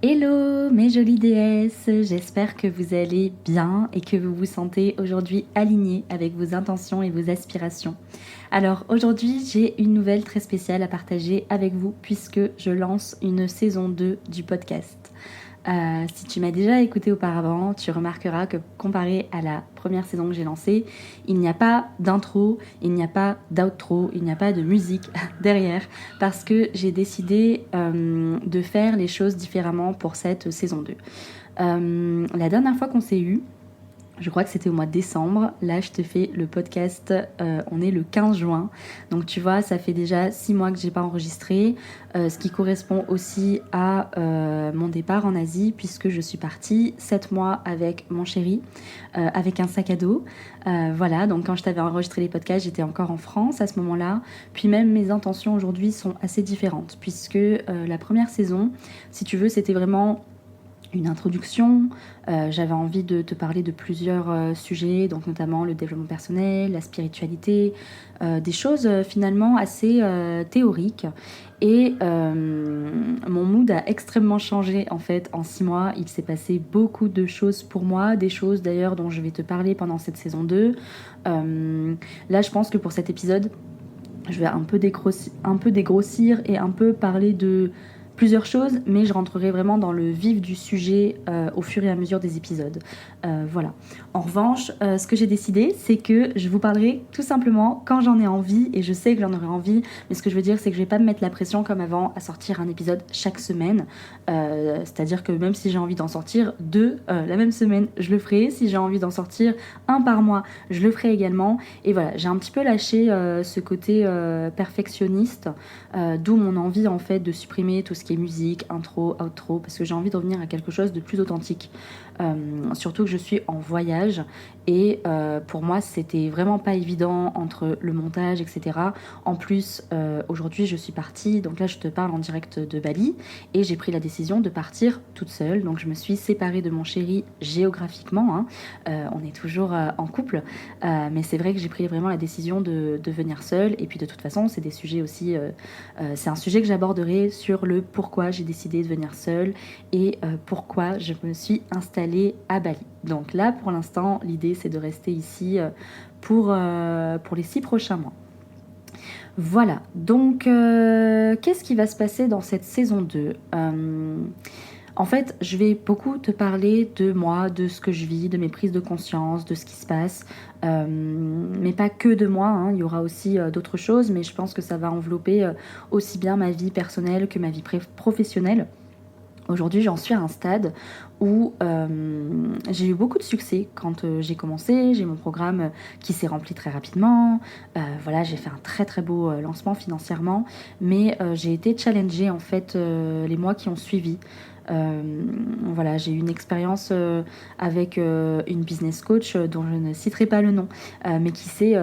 Hello mes jolies déesses, j'espère que vous allez bien et que vous vous sentez aujourd'hui alignés avec vos intentions et vos aspirations. Alors aujourd'hui j'ai une nouvelle très spéciale à partager avec vous puisque je lance une saison 2 du podcast. Si tu m'as déjà écouté auparavant, tu remarqueras que comparé à la première saison que j'ai lancée, il n'y a pas d'intro, il n'y a pas d'outro, il n'y a pas de musique derrière parce que j'ai décidé de faire les choses différemment pour cette saison 2. La dernière fois qu'on s'est eu, je crois que c'était au mois de décembre. Là, je te fais le podcast. On est le 15 juin. Donc, tu vois, ça fait déjà 6 mois que j'ai pas enregistré. Ce qui correspond aussi à mon départ en Asie, puisque je suis partie 7 mois avec mon chéri, avec un sac à dos. Voilà, donc quand je t'avais enregistré les podcasts, j'étais encore en France à ce moment-là. Puis même mes intentions aujourd'hui sont assez différentes, puisque la première saison, si tu veux, c'était vraiment une introduction. J'avais envie de te parler de plusieurs sujets, donc notamment le développement personnel, la spiritualité, des choses finalement assez théoriques. Et mon mood a extrêmement changé en fait en 6 mois. Il s'est passé beaucoup de choses pour moi, des choses d'ailleurs dont je vais te parler pendant cette saison 2. Là, je pense que pour cet épisode, je vais un peu dégrossir et un peu parler de plusieurs choses, mais je rentrerai vraiment dans le vif du sujet au fur et à mesure des épisodes. Voilà. En revanche, ce que j'ai décidé, c'est que je vous parlerai tout simplement quand j'en ai envie, et je sais que j'en aurai envie, mais ce que je veux dire, c'est que je vais pas me mettre la pression comme avant à sortir un épisode chaque semaine. C'est-à-dire que même si j'ai envie d'en sortir 2 la même semaine, je le ferai. Si j'ai envie d'en sortir 1 par mois, je le ferai également. Et voilà, j'ai un petit peu lâché ce côté perfectionniste, d'où mon envie en fait de supprimer tout ce qui est musique, intro, outro, parce que j'ai envie de revenir à quelque chose de plus authentique. Surtout que je suis en voyage et pour moi c'était vraiment pas évident entre le montage, etc. En plus aujourd'hui je suis partie, donc là je te parle en direct de Bali, et j'ai pris la décision de partir toute seule. Donc je me suis séparée de mon chéri géographiquement, hein. On est toujours en couple, mais c'est vrai que j'ai pris vraiment la décision de venir seule. Et puis de toute façon c'est des sujets aussi, c'est un sujet que j'aborderai sur le pourquoi j'ai décidé de venir seule et pourquoi je me suis installée à Bali. Donc là, pour l'instant, l'idée, c'est de rester ici pour les 6 prochains mois. Voilà, donc qu'est-ce qui va se passer dans cette saison 2 ? En fait, je vais beaucoup te parler de moi, de ce que je vis, de mes prises de conscience, de ce qui se passe, mais pas que de moi, hein. Il y aura aussi d'autres choses, mais je pense que ça va envelopper aussi bien ma vie personnelle que ma vie professionnelle. Aujourd'hui, j'en suis à un stade où j'ai eu beaucoup de succès quand j'ai commencé. J'ai mon programme qui s'est rempli très rapidement. Voilà, j'ai fait un très très beau lancement financièrement, mais j'ai été challengée en fait les mois qui ont suivi. Voilà, j'ai eu une expérience avec une business coach dont je ne citerai pas le nom, mais qui s'est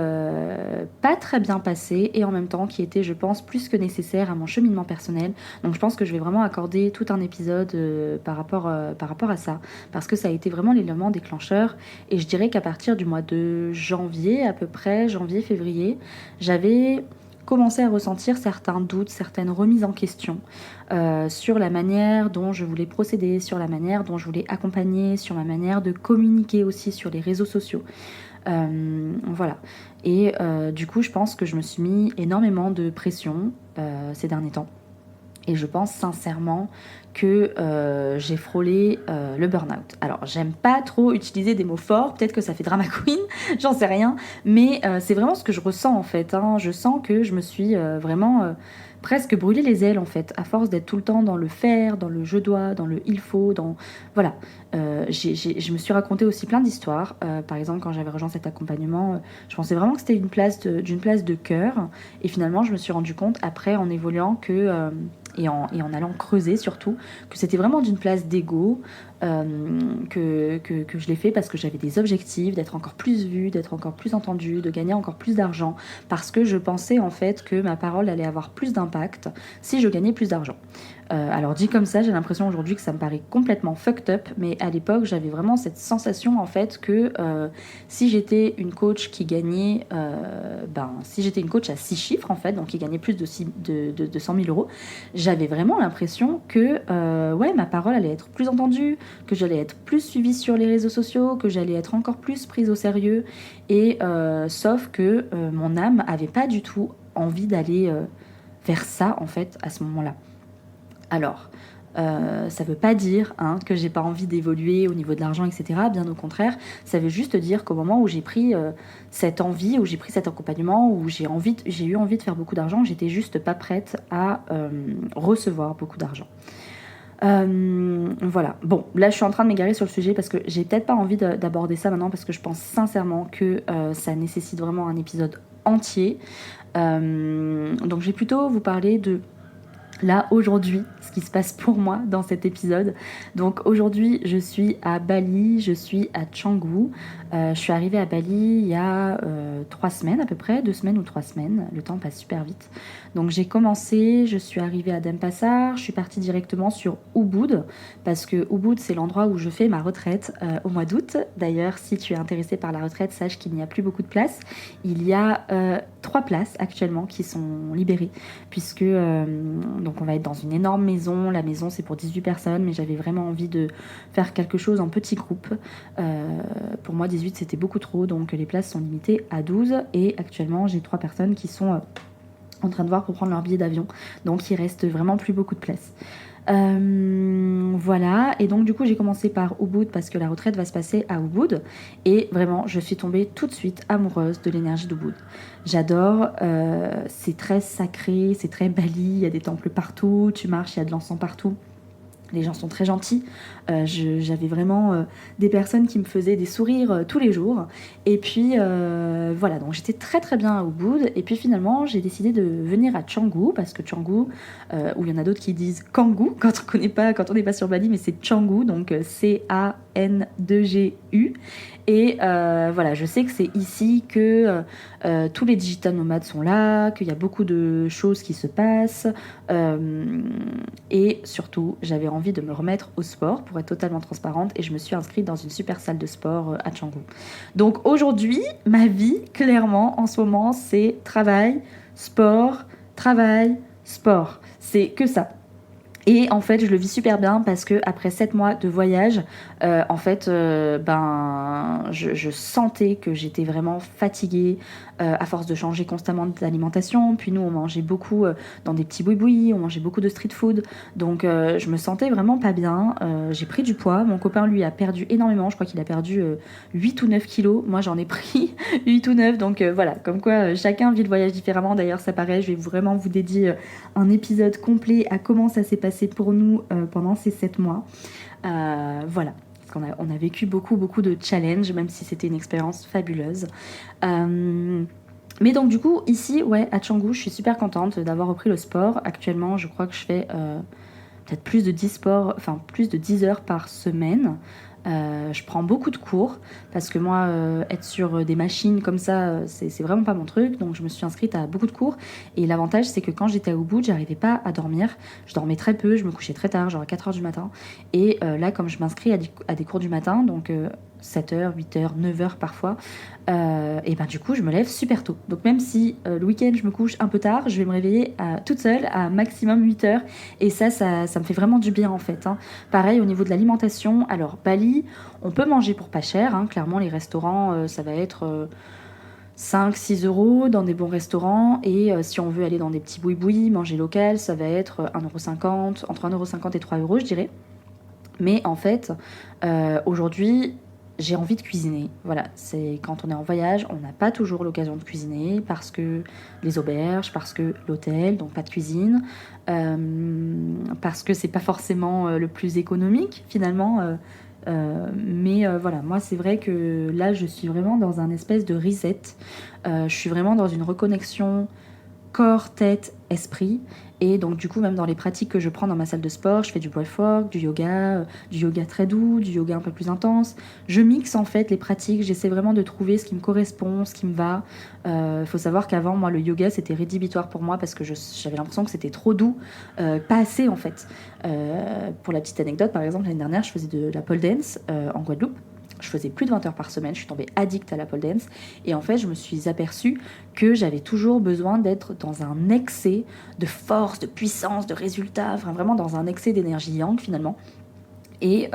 pas très bien passée et en même temps qui était, je pense, plus que nécessaire à mon cheminement personnel. Donc je pense que je vais vraiment accorder tout un épisode par rapport à ça, parce que ça a été vraiment l'élément déclencheur. Et je dirais qu'à partir du mois de janvier, à peu près, janvier-février, j'avais commencé à ressentir certains doutes, certaines remises en question sur la manière dont je voulais procéder, sur la manière dont je voulais accompagner, sur ma manière de communiquer aussi sur les réseaux sociaux. Voilà. Et du coup, je pense que je me suis mis énormément de pression ces derniers temps. Et je pense sincèrement que j'ai frôlé le burn-out. Alors, j'aime pas trop utiliser des mots forts, peut-être que ça fait drama queen, j'en sais rien, mais c'est vraiment ce que je ressens en fait, hein. Je sens que je me suis vraiment presque brûlé les ailes en fait, à force d'être tout le temps dans le faire, dans le je dois, dans le il faut, dans... Voilà. Je me suis raconté aussi plein d'histoires. Par exemple, quand j'avais rejoint cet accompagnement, je pensais vraiment que c'était d'une place de cœur, et finalement, je me suis rendu compte après, en évoluant, que... Et en allant creuser surtout, que c'était vraiment d'une place d'ego, que je l'ai fait parce que j'avais des objectifs, d'être encore plus vue, d'être encore plus entendue, de gagner encore plus d'argent, parce que je pensais en fait que ma parole allait avoir plus d'impact si je gagnais plus d'argent. Alors dit comme ça, j'ai l'impression aujourd'hui que ça me paraît complètement fucked up, mais à l'époque, j'avais vraiment cette sensation en fait que si j'étais une coach qui gagnait, si j'étais une coach à 6 chiffres en fait, donc qui gagnait plus de 100 000 euros, j'avais vraiment l'impression que ouais, ma parole allait être plus entendue, que j'allais être plus suivie sur les réseaux sociaux, que j'allais être encore plus prise au sérieux, et sauf que mon âme avait pas du tout envie d'aller vers ça en fait à ce moment-là. Alors, ça veut pas dire que j'ai pas envie d'évoluer au niveau de l'argent, etc. Bien au contraire, ça veut juste dire qu'au moment où j'ai pris cette envie, où j'ai pris cet accompagnement, où j'ai eu envie de faire beaucoup d'argent, j'étais juste pas prête à recevoir beaucoup d'argent. Voilà. Bon, là je suis en train de m'égarer sur le sujet parce que j'ai peut-être pas envie d'aborder ça maintenant parce que je pense sincèrement que ça nécessite vraiment un épisode entier. Donc je vais plutôt vous parler de là aujourd'hui, ce qui se passe pour moi dans cet épisode. Donc aujourd'hui, je suis à Bali, je suis à Canggu. Je suis arrivée à Bali il y a 3 semaines à peu près, 2 semaines ou 3 semaines. Le temps passe super vite. Donc j'ai commencé, je suis arrivée à Denpasar, je suis partie directement sur Ubud parce que Ubud c'est l'endroit où je fais ma retraite au mois d'août. D'ailleurs, si tu es intéressé par la retraite, sache qu'il n'y a plus beaucoup de places. Il y a 3 places actuellement qui sont libérées puisque donc on va être dans une énorme maison. La maison c'est pour 18 personnes, mais j'avais vraiment envie de faire quelque chose en petit groupe. Pour moi 18 c'était beaucoup trop, donc les places sont limitées à 12 et actuellement j'ai 3 personnes qui sont en train de voir pour prendre leur billet d'avion. Donc il reste vraiment plus beaucoup de place. Voilà, et donc du coup j'ai commencé par Ubud parce que la retraite va se passer à Ubud et vraiment je suis tombée tout de suite amoureuse de l'énergie d'Ubud. J'adore, c'est très sacré, c'est très Bali, il y a des temples partout, tu marches, il y a de l'encens partout. Les gens sont très gentils. J'avais vraiment des personnes qui me faisaient des sourires tous les jours. Et puis voilà, donc j'étais très très bien à Ubud. Et puis finalement, j'ai décidé de venir à Canggu parce que Canggu, où il y en a d'autres qui disent Canggu quand on n'est pas sur Bali, mais c'est Canggu, donc C-A-N-2-G-U. Et voilà, je sais que c'est ici que tous les digital nomades sont là, qu'il y a beaucoup de choses qui se passent. Et surtout, j'avais envie de me remettre au sport pour être totalement transparente et je me suis inscrite dans une super salle de sport à Canggu. Donc aujourd'hui, ma vie, clairement, en ce moment, c'est travail, sport, sport. C'est que ça. Et en fait, je le vis super bien parce que après 7 mois de voyage, en fait, je sentais que j'étais vraiment fatiguée à force de changer constamment d'alimentation. Puis nous, on mangeait beaucoup dans des petits boui-boui, on mangeait beaucoup de street food. Donc, je me sentais vraiment pas bien. J'ai pris du poids. Mon copain, lui, a perdu énormément. Je crois qu'il a perdu 8 ou 9 kilos. Moi, j'en ai pris 8 ou 9. Donc, voilà, comme quoi chacun vit le voyage différemment. D'ailleurs, ça paraît, je vais vraiment vous dédier un épisode complet à comment ça s'est passé pour nous pendant ces 7 mois. Voilà, parce qu'on a vécu beaucoup de challenges, même si c'était une expérience fabuleuse. Mais donc du coup, ici, ouais, à Canggu, je suis super contente d'avoir repris le sport. Actuellement, je crois que je fais peut-être plus de 10 sports, enfin plus de 10 heures par semaine. Je prends beaucoup de cours parce que moi être sur des machines comme ça c'est vraiment pas mon truc, donc je me suis inscrite à beaucoup de cours et l'avantage c'est que quand j'étais à Ubud j'arrivais pas à dormir, je dormais très peu, je me couchais très tard, genre à 4h du matin et là comme je m'inscris à des cours du matin, donc 7h, 8h, 9h parfois, et ben du coup je me lève super tôt, donc même si le week-end je me couche un peu tard, je vais me réveiller toute seule à maximum 8h et ça me fait vraiment du bien en fait, hein. Pareil au niveau de l'alimentation, alors Bali on peut manger pour pas cher, hein. Clairement les restaurants ça va être 5-6 euros dans des bons restaurants et si on veut aller dans des petits boui-boui, manger local, ça va être 1,50 €, entre 1,50 € et 3 € je dirais. Mais en fait aujourd'hui j'ai envie de cuisiner. Voilà, c'est quand on est en voyage, on n'a pas toujours l'occasion de cuisiner parce que les auberges, parce que l'hôtel, donc pas de cuisine, parce que c'est pas forcément le plus économique finalement. Mais voilà, moi c'est vrai que là je suis vraiment dans un espèce de reset. Je suis vraiment dans une reconnexion corps, tête, esprit. Et donc du coup, même dans les pratiques que je prends dans ma salle de sport, je fais du breathwork, du yoga très doux, du yoga un peu plus intense. Je mixe en fait les pratiques, j'essaie vraiment de trouver ce qui me correspond, ce qui me va. Faut savoir qu'avant, moi, le yoga, c'était rédhibitoire pour moi parce que j'avais l'impression que c'était trop doux, pas assez en fait. Pour la petite anecdote, par exemple, l'année dernière, je faisais de la pole dance en Guadeloupe. Je faisais plus de 20 heures par semaine, je suis tombée addicte à la pole dance. Et en fait, je me suis aperçue que j'avais toujours besoin d'être dans un excès de force, de puissance, de résultats, enfin, vraiment dans un excès d'énergie yang finalement. Et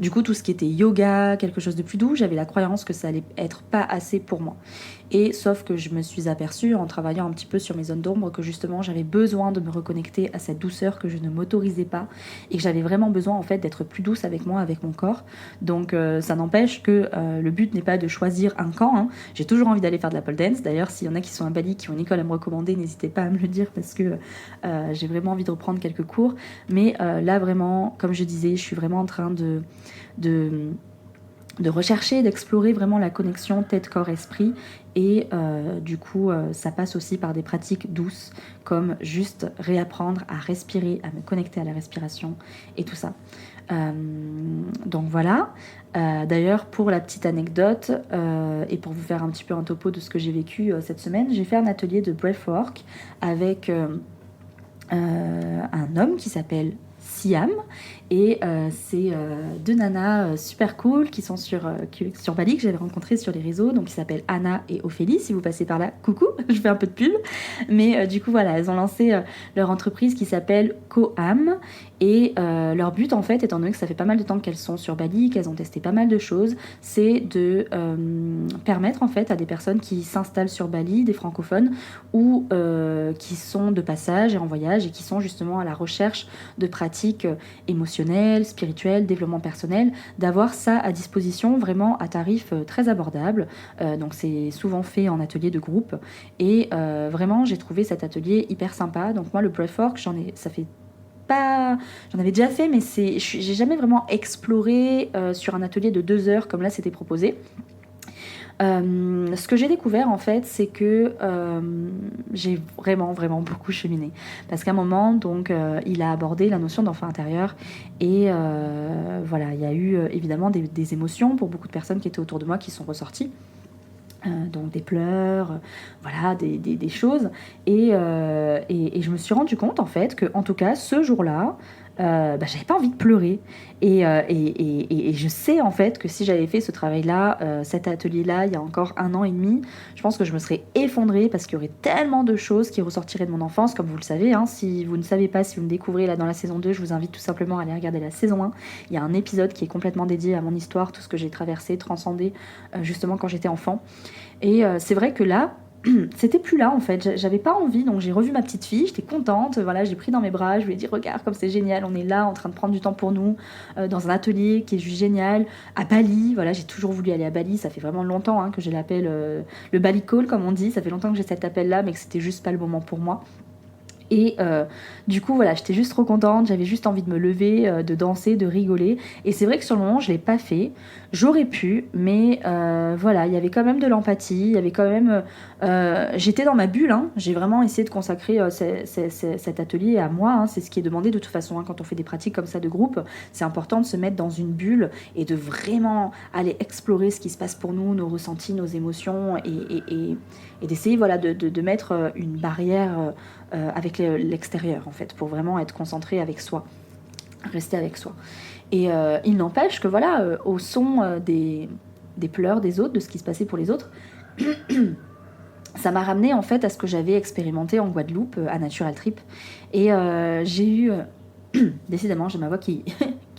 du coup, tout ce qui était yoga, quelque chose de plus doux, j'avais la croyance que ça allait être pas assez pour moi. Et sauf que je me suis aperçue en travaillant un petit peu sur mes zones d'ombre que justement j'avais besoin de me reconnecter à cette douceur que je ne m'autorisais pas et que j'avais vraiment besoin en fait d'être plus douce avec moi, avec mon corps. Donc ça n'empêche que le but n'est pas de choisir un camp, hein. J'ai toujours envie d'aller faire de la pole dance. D'ailleurs, s'il y en a qui sont à Bali, qui ont une école à me recommander, n'hésitez pas à me le dire parce que j'ai vraiment envie de reprendre quelques cours. Mais là vraiment, comme je disais, je suis vraiment en train de rechercher, d'explorer vraiment la connexion tête, corps, esprit. Et du coup, ça passe aussi par des pratiques douces, comme juste réapprendre à respirer, à me connecter à la respiration et tout ça. Donc voilà. D'ailleurs, pour la petite anecdote, et pour vous faire un petit peu un topo de ce que j'ai vécu cette semaine, j'ai fait un atelier de breathwork avec un homme qui s'appelle Siam, et c'est deux nanas super cool qui sont sur Bali, que j'avais rencontrées sur les réseaux, donc qui s'appellent Anna et Ophélie. Si vous passez par là, coucou, je fais un peu de pub, mais du coup voilà, elles ont lancé leur entreprise qui s'appelle Coam, et leur but en fait, étant donné que ça fait pas mal de temps qu'elles sont sur Bali, qu'elles ont testé pas mal de choses, c'est de permettre en fait à des personnes qui s'installent sur Bali, des francophones, ou qui sont de passage et en voyage et qui sont justement à la recherche de pratiques émotionnelles, spirituelles, développement personnel, d'avoir ça à disposition vraiment à tarif très abordable. Donc c'est souvent fait en atelier de groupe, et vraiment j'ai trouvé cet atelier hyper sympa. Donc moi le breathwork, j'en avais déjà fait, mais j'ai jamais vraiment exploré sur un atelier de 2 heures comme là c'était proposé. Ce que j'ai découvert en fait, c'est que j'ai vraiment beaucoup cheminé, parce qu'à un moment donc il a abordé la notion d'enfant intérieur, et voilà, il y a eu évidemment des émotions pour beaucoup de personnes qui étaient autour de moi qui sont ressorties. Donc des pleurs, voilà, des choses, et je me suis rendu compte en fait que en tout cas ce jour-là, j'avais pas envie de pleurer, et je sais en fait que si j'avais fait ce travail-là, cet atelier-là, il y a encore 1 an et demi, je pense que je me serais effondrée parce qu'il y aurait tellement de choses qui ressortiraient de mon enfance, comme vous le savez, hein. Si vous ne savez pas, si vous me découvrez là dans la saison 2, je vous invite tout simplement à aller regarder la saison 1. Il y a un épisode qui est complètement dédié à mon histoire, tout ce que j'ai traversé, transcendé, justement quand j'étais enfant. Et c'est vrai que là, c'était plus là en fait, j'avais pas envie, donc j'ai revu ma petite fille, j'étais contente, voilà, j'ai pris dans mes bras, je lui ai dit regarde comme c'est génial, on est là en train de prendre du temps pour nous, dans un atelier qui est juste génial, à Bali, voilà, j'ai toujours voulu aller à Bali, ça fait vraiment longtemps que j'ai l'appel, le Bali Call comme on dit, ça fait longtemps que j'ai cet appel là, mais que c'était juste pas le moment pour moi. Et du coup voilà, j'étais juste trop contente, j'avais juste envie de me lever, de danser, de rigoler, et c'est vrai que sur le moment je l'ai pas fait, j'aurais pu, mais voilà, il y avait quand même de l'empathie, il y avait quand même j'étais dans ma bulle, hein. J'ai vraiment essayé de consacrer cet atelier à moi, hein. C'est ce qui est demandé de toute façon, hein, quand on fait des pratiques comme ça de groupe, c'est important de se mettre dans une bulle et de vraiment aller explorer ce qui se passe pour nous, nos ressentis, nos émotions, et d'essayer voilà, de mettre une barrière avec l'extérieur en fait, pour vraiment être concentré avec soi, rester avec soi. Et il n'empêche que voilà, au son des pleurs des autres, de ce qui se passait pour les autres, ça m'a ramené en fait à ce que j'avais expérimenté en Guadeloupe, à Natural Trip. Et j'ai eu décidément, j'ai ma voix qui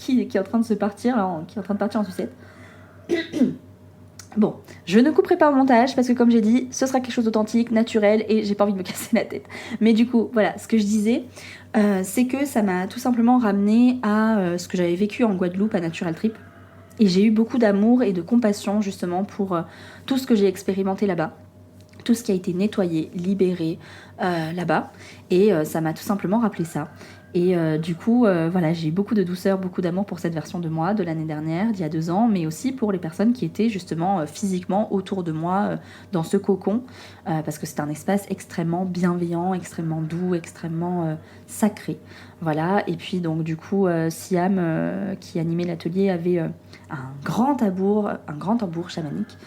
est en train de se partir là, qui est en train de partir en sucette. Bon, je ne couperai pas au montage parce que comme j'ai dit, ce sera quelque chose d'authentique, naturel, et j'ai pas envie de me casser la tête. Mais du coup, voilà, ce que je disais, c'est que ça m'a tout simplement ramené à ce que j'avais vécu en Guadeloupe à Natural Trip. Et j'ai eu beaucoup d'amour et de compassion justement pour tout ce que j'ai expérimenté là-bas, tout ce qui a été nettoyé, libéré là-bas, et ça m'a tout simplement rappelé ça. Et du coup, voilà, j'ai eu beaucoup de douceur, beaucoup d'amour pour cette version de moi de l'année dernière, d'il y a 2 ans, mais aussi pour les personnes qui étaient justement physiquement autour de moi dans ce cocon, parce que c'est un espace extrêmement bienveillant, extrêmement doux, extrêmement sacré. Voilà, et puis donc du coup, Siam, qui animait l'atelier, avait un grand tambour chamanique.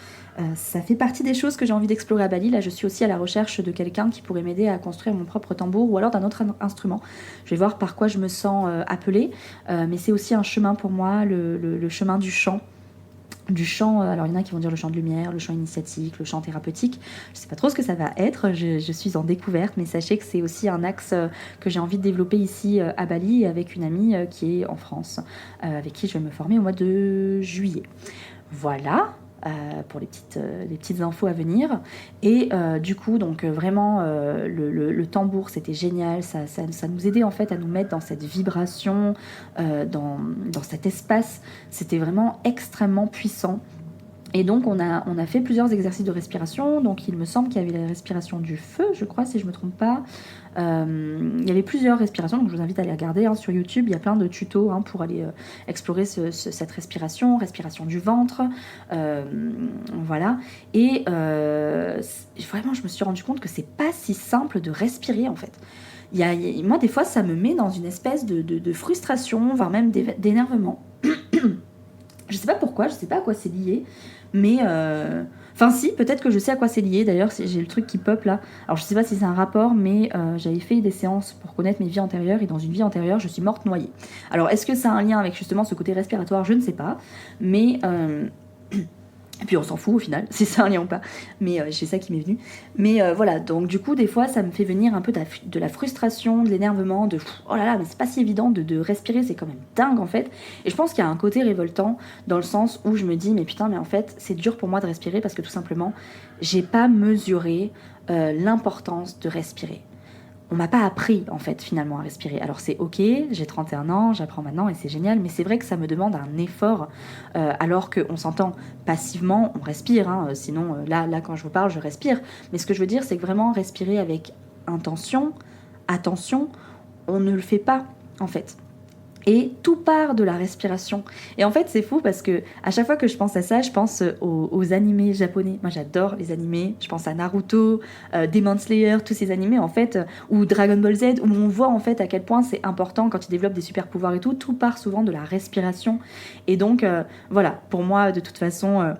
Ça fait partie des choses que j'ai envie d'explorer à Bali. Là, je suis aussi à la recherche de quelqu'un qui pourrait m'aider à construire mon propre tambour ou alors d'un autre instrument. Je vais voir par quoi je me sens appelée, mais c'est aussi un chemin pour moi, le chemin du chant. Du chant, alors il y en a qui vont dire le chant de lumière, le chant initiatique, le chant thérapeutique. Je ne sais pas trop ce que ça va être, je suis en découverte, mais sachez que c'est aussi un axe que j'ai envie de développer ici à Bali avec une amie qui est en France, avec qui je vais me former au mois de juillet. Voilà. Pour les petites infos à venir. Et du coup, donc vraiment, le tambour, c'était génial. Ça nous aidait en fait à nous mettre dans cette vibration, dans cet espace. C'était vraiment extrêmement puissant. Et donc, on a fait plusieurs exercices de respiration. Donc, il me semble qu'il y avait la respiration du feu, je crois, si je ne me trompe pas. Il y avait plusieurs respirations, donc je vous invite à les regarder sur YouTube. Il y a plein de tutos pour aller explorer cette respiration du ventre. Voilà. Et vraiment, je me suis rendu compte que c'est pas si simple de respirer, en fait. Moi, des fois, ça me met dans une espèce de frustration, voire même d'énervement. Je sais pas pourquoi, je sais pas à quoi c'est lié, mais enfin si, peut-être que je sais à quoi c'est lié. D'ailleurs, j'ai le truc qui pop là. Alors je sais pas si c'est un rapport, mais j'avais fait des séances pour connaître mes vies antérieures, et dans une vie antérieure, je suis morte noyée. Alors est-ce que ça a un lien avec justement ce côté respiratoire? Je ne sais pas, mais et puis on s'en fout au final, si c'est un lien ou pas, mais c'est ça qui m'est venu. Mais voilà, donc du coup, des fois, ça me fait venir un peu de la frustration, de l'énervement, de oh là là, mais c'est pas si évident de respirer, c'est quand même dingue en fait. Et je pense qu'il y a un côté révoltant dans le sens où je me dis, mais putain, mais en fait, c'est dur pour moi de respirer parce que tout simplement, j'ai pas mesuré l'importance de respirer. On m'a pas appris en fait finalement à respirer. Alors c'est ok, j'ai 31 ans, j'apprends maintenant et c'est génial, mais c'est vrai que ça me demande un effort alors qu'on s'entend passivement, on respire, sinon là quand je vous parle je respire, mais ce que je veux dire c'est que vraiment respirer avec intention, attention, on ne le fait pas en fait. Et tout part de la respiration. Et en fait, c'est fou parce que à chaque fois que je pense à ça, je pense aux animés japonais. Moi, j'adore les animés. Je pense à Naruto, Demon Slayer, tous ces animés en fait, ou Dragon Ball Z, où on voit en fait à quel point c'est important quand ils développent des super pouvoirs et tout. Tout part souvent de la respiration. Et donc, voilà, pour moi, de toute façon,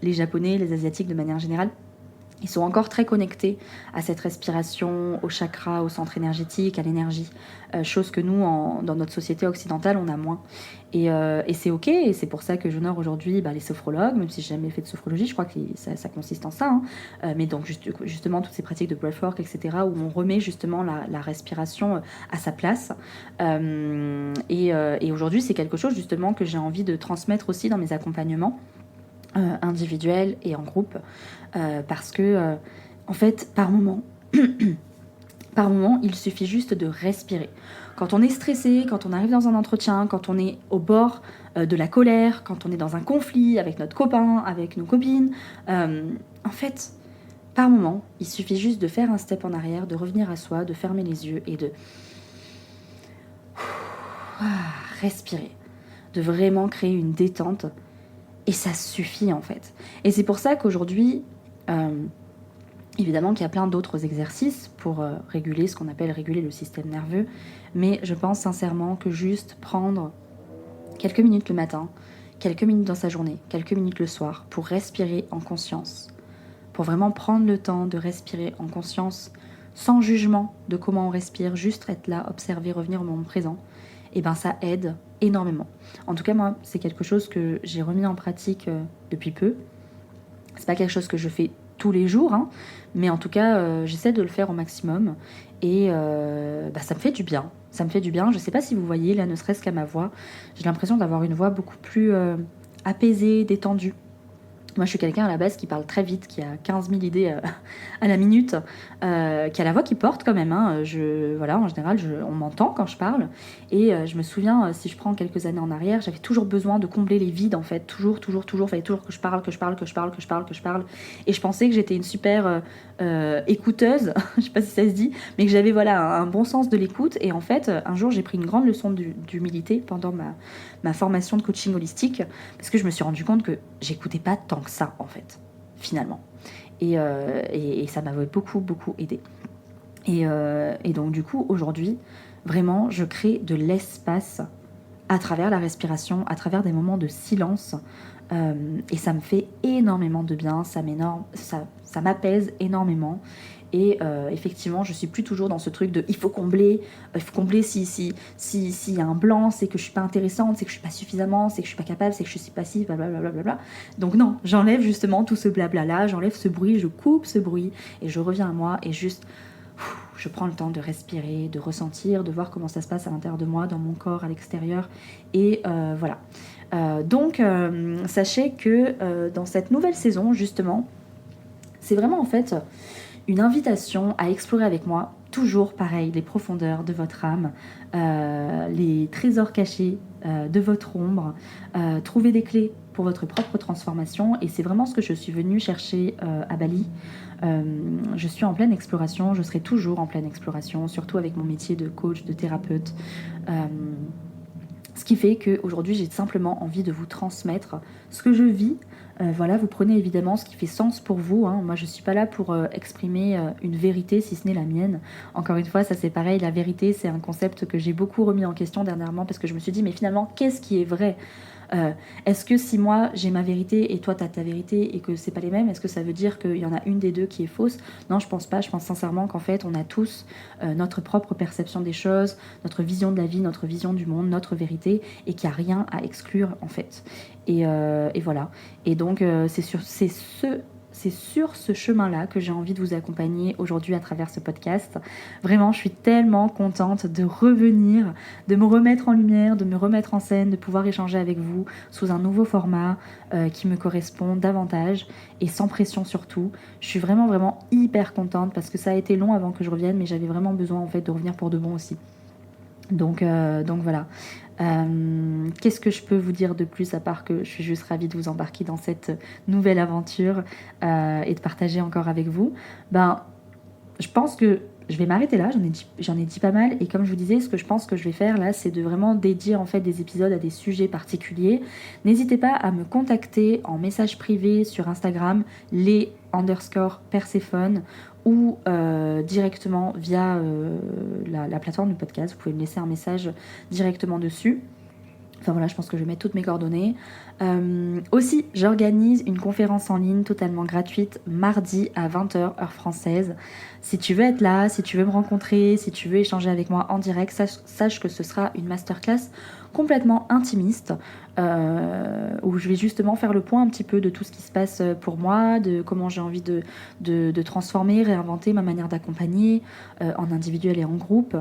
les Japonais, les Asiatiques de manière générale, ils sont encore très connectés à cette respiration, au chakra, au centre énergétique, à l'énergie. Chose que nous, dans notre société occidentale, on a moins. Et c'est ok, et c'est pour ça que j'honore aujourd'hui les sophrologues, même si j'ai jamais fait de sophrologie, je crois que ça consiste en ça. Mais donc justement, toutes ces pratiques de breathwork, etc., où on remet justement la respiration à sa place. Et aujourd'hui, c'est quelque chose justement que j'ai envie de transmettre aussi dans mes accompagnements. Individuel et en groupe, parce que en fait par moment il suffit juste de respirer. Quand on est stressé, quand on arrive dans un entretien, quand on est au bord de la colère, quand on est dans un conflit avec notre copain, avec nos copines, en fait par moment il suffit juste de faire un step en arrière, de revenir à soi, de fermer les yeux et de respirer, de vraiment créer une détente. Et ça suffit en fait. Et c'est pour ça qu'aujourd'hui, évidemment qu'il y a plein d'autres exercices pour réguler ce qu'on appelle réguler le système nerveux. Mais je pense sincèrement que juste prendre quelques minutes le matin, quelques minutes dans sa journée, quelques minutes le soir, pour respirer en conscience, pour vraiment prendre le temps de respirer en conscience, sans jugement de comment on respire, juste être là, observer, revenir au moment présent, et ben ça aide énormément. En tout cas, moi, c'est quelque chose que j'ai remis en pratique depuis peu. C'est pas quelque chose que je fais tous les jours, mais en tout cas, j'essaie de le faire au maximum. Et ça me fait du bien. Ça me fait du bien. Je sais pas si vous voyez, là, ne serait-ce qu'à ma voix, j'ai l'impression d'avoir une voix beaucoup plus apaisée, détendue. Moi, je suis quelqu'un à la base qui parle très vite, qui a 15 000 idées à la minute, qui a la voix qui porte quand même. Hein. Voilà, en général, on m'entend quand je parle. Et je me souviens, si je prends quelques années en arrière, j'avais toujours besoin de combler les vides, en fait. Toujours. Fallait toujours que je parle. Et je pensais que j'étais une super écouteuse, je sais pas si ça se dit, mais que j'avais voilà, un bon sens de l'écoute. Et en fait, un jour, j'ai pris une grande leçon d'humilité pendant ma formation de coaching holistique, parce que je me suis rendu compte que j'écoutais pas tant que ça, en fait, finalement. Et ça m'avait beaucoup aidé. Et donc, du coup, aujourd'hui, vraiment, je crée de l'espace à travers la respiration, à travers des moments de silence. Et ça me fait énormément de bien, ça m'apaise énormément. Et effectivement, je suis plus toujours dans ce truc de il faut combler s'il y a un blanc, c'est que je suis pas intéressante, c'est que je suis pas suffisamment, c'est que je suis pas capable, c'est que je suis passive, blablabla. Donc non, j'enlève justement tout ce blabla là, j'enlève ce bruit, je coupe ce bruit et je reviens à moi et juste je prends le temps de respirer, de ressentir, de voir comment ça se passe à l'intérieur de moi, dans mon corps, à l'extérieur. Et voilà. Donc, sachez que dans cette nouvelle saison, justement, c'est vraiment en fait une invitation à explorer avec moi, toujours pareil, les profondeurs de votre âme, les trésors cachés de votre ombre, trouver des clés pour votre propre transformation. Et c'est vraiment ce que je suis venue chercher à Bali. Je suis en pleine exploration, je serai toujours en pleine exploration, surtout avec mon métier de coach, de thérapeute. Ce qui fait qu'aujourd'hui, j'ai simplement envie de vous transmettre ce que je vis. Voilà, vous prenez évidemment ce qui fait sens pour vous. Hein. Moi, je ne suis pas là pour exprimer une vérité, si ce n'est la mienne. Encore une fois, ça c'est pareil, la vérité, c'est un concept que j'ai beaucoup remis en question dernièrement parce que je me suis dit, mais finalement, qu'est-ce qui est vrai ? Est-ce que si moi j'ai ma vérité et toi t'as ta vérité et que c'est pas les mêmes, est-ce que ça veut dire qu'il y en a une des deux qui est fausse ? Non, je pense pas. Je pense sincèrement qu'en fait on a tous notre propre perception des choses, notre vision de la vie, notre vision du monde, notre vérité, et qu'il n'y a rien à exclure en fait. Et voilà. Et donc c'est sur ce chemin-là que j'ai envie de vous accompagner aujourd'hui à travers ce podcast. Vraiment, je suis tellement contente de revenir, de me remettre en lumière, de me remettre en scène, de pouvoir échanger avec vous sous un nouveau format qui me correspond davantage et sans pression surtout. Je suis vraiment hyper contente parce que ça a été long avant que je revienne, mais j'avais vraiment besoin en fait de revenir pour de bon aussi. Donc voilà. Qu'est-ce que je peux vous dire de plus à part que je suis juste ravie de vous embarquer dans cette nouvelle aventure et de partager encore avec vous. Je pense que je vais m'arrêter là, j'en ai dit pas mal, et comme je vous disais, ce que je pense que je vais faire là, c'est de vraiment dédier en fait des épisodes à des sujets particuliers. N'hésitez pas à me contacter en message privé sur Instagram, les_Perséphone, ou directement via la plateforme de podcast. Vous pouvez me laisser un message directement dessus. Enfin voilà, je pense que je vais mettre toutes mes coordonnées. Aussi, j'organise une conférence en ligne totalement gratuite mardi à 20h heure française. Si tu veux être là, si tu veux me rencontrer, si tu veux échanger avec moi en direct, sache que ce sera une masterclass complètement intimiste où je vais justement faire le point un petit peu de tout ce qui se passe pour moi, de comment j'ai envie de transformer, réinventer ma manière d'accompagner en individuel et en groupe.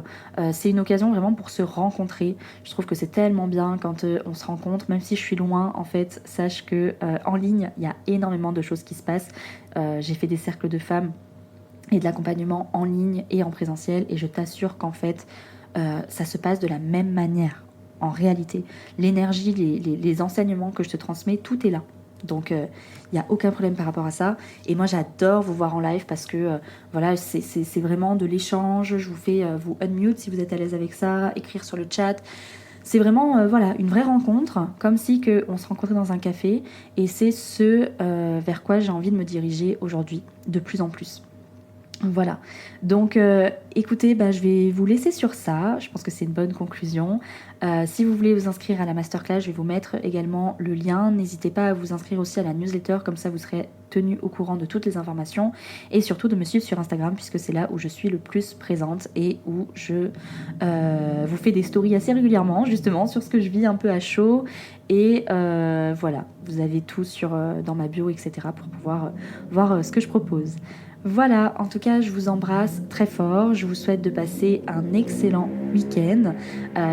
C'est une occasion vraiment pour se rencontrer. Je trouve que c'est tellement bien quand on se rencontre, même si je suis loin, en fait, sache que en ligne, il y a énormément de choses qui se passent. J'ai fait des cercles de femmes et de l'accompagnement en ligne et en présentiel, et je t'assure qu'en fait, ça se passe de la même manière. En réalité, l'énergie, les enseignements que je te transmets, tout est là. Donc, il n'y a aucun problème par rapport à ça. Et moi, j'adore vous voir en live parce que voilà, c'est vraiment de l'échange. Je vous fais vous unmute si vous êtes à l'aise avec ça, écrire sur le chat. C'est vraiment voilà, une vraie rencontre, comme si on se rencontrait dans un café. Et c'est ce vers quoi j'ai envie de me diriger aujourd'hui, de plus en plus. Voilà, donc écoutez, je vais vous laisser sur ça, je pense que c'est une bonne conclusion. Si vous voulez vous inscrire à la masterclass, je vais vous mettre également le lien. N'hésitez pas à vous inscrire aussi à la newsletter, comme ça vous serez tenu au courant de toutes les informations. Et surtout de me suivre sur Instagram, puisque c'est là où je suis le plus présente et où je vous fais des stories assez régulièrement, justement, sur ce que je vis un peu à chaud. Et voilà, vous avez tout dans ma bio, etc. pour pouvoir voir ce que je propose. Voilà, en tout cas, je vous embrasse très fort. Je vous souhaite de passer un excellent week-end.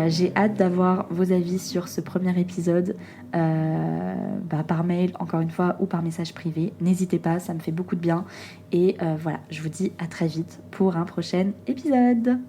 J'ai hâte d'avoir vos avis sur ce premier épisode par mail, encore une fois, ou par message privé. N'hésitez pas, ça me fait beaucoup de bien. Et voilà, je vous dis à très vite pour un prochain épisode.